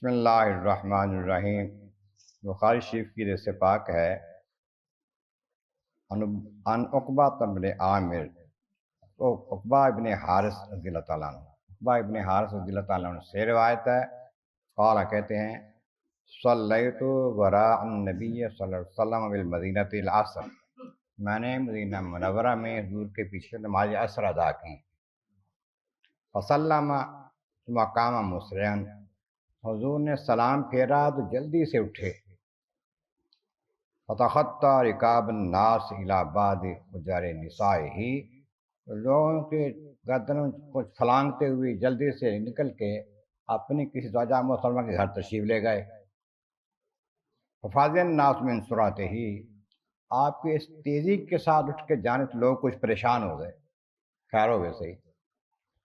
بسم اللہ الرحمن الرحیم۔ بخاری شریف کی حدیث سے پاک ہے، ان عقبہ بن عامر، عقبہ ابن حارث رضی اللہ تعالیٰ عنہ، عقبہ ابن حارث رضی اللہ تعالیٰ عنہ سے روایت ہے، قال کہتے ہیں صلیت وراء النبی صلی اللہ علیہ وسلم بالمدینۃ العصر، میں نے مدینہ منورہ میں حضور کے پیچھے نماز عصر ادا کی۔ فسلم ثم قام مسرعا، حضور نے سلام پھیرا تو جلدی سے اٹھے۔ فتخطى رکاب الناس الی بعض حجر نسائہ، لوگوں کے گردنوں کو پھلانگتے ہوئے جلدی سے نکل کے اپنی کسی زوجہ محترمہ کے گھر تشریف لے گئے۔ ففزع الناس من سرعتہ، آپ کے اس تیزی کے ساتھ اٹھ کے جانے سے لوگ کچھ پریشان ہو گئے، خیر ہو گئے صحیح،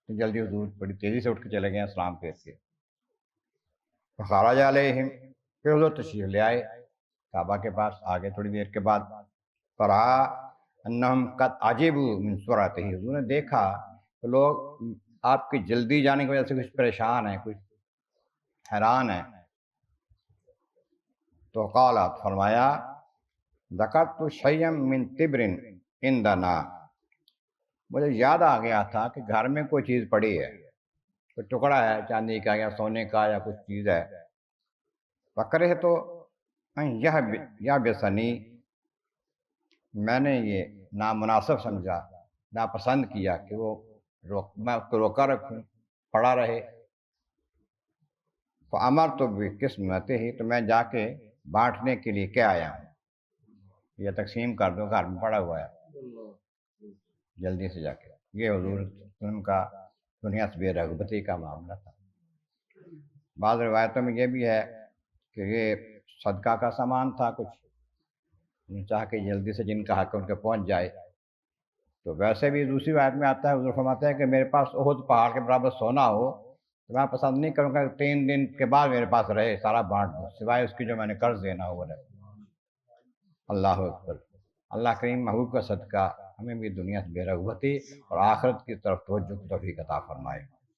تو جلدی حضور بڑی تیزی سے اٹھ کے چلے گئے سلام پھیر کے۔ فخرج علیہم، پھر حضور تشریف لے آئے کعبہ کے پاس، آگے تھوڑی دیر کے بعد فرآ انہم قد عجبوا من سرعتہ، حضور نے دیکھا کہ لوگ آپ کی جلدی جانے کی وجہ سے کچھ پریشان ہیں، کچھ حیران ہیں۔ تو قالت، فرمایا ذکرت شیئا من تبر عندنا، مجھے یاد آ گیا تھا کہ گھر میں کوئی چیز پڑی ہے، کوئی ٹکڑا ہے چاندی کا یا سونے کا یا کچھ چیز ہے۔ فکرہ تو یا بسنی، میں نے یہ نامناسب سمجھا، ناپسند کیا کہ وہ میں اس کو روکا رکھوں، پڑا رہے۔ فامرت بقسمتہ، تو میں جا کے بانٹنے کے لیے کیا آیا ہوں، یہ تقسیم کر دو، گھر میں پڑا ہوا ہے، جلدی سے جا کے۔ یہ حضور وسلم کا دنیا سے بے رغبتی کا معاملہ تھا۔ بعض روایتوں میں یہ بھی ہے کہ یہ صدقہ کا سامان تھا، کچھ چاہ کے جلدی سے جن کا حق ان کے پہنچ جائے۔ تو ویسے بھی دوسری روایت میں آتا ہے، حضور فرماتے ہیں کہ میرے پاس احد پہاڑ کے برابر سونا ہو تو میں پسند نہیں کروں گا کہ 3 دن کے بعد میرے پاس رہے، سارا بانٹ دوں، سوائے اس کی جو میں نے قرض دینا ہو وہ رہے۔ اللہ اکبر۔ اللہ کریم محبوب کا صدقہ ہمیں بھی دنیا سے بے رغبتی اور آخرت کی طرف توجہ کی توفیق عطا فرمائے۔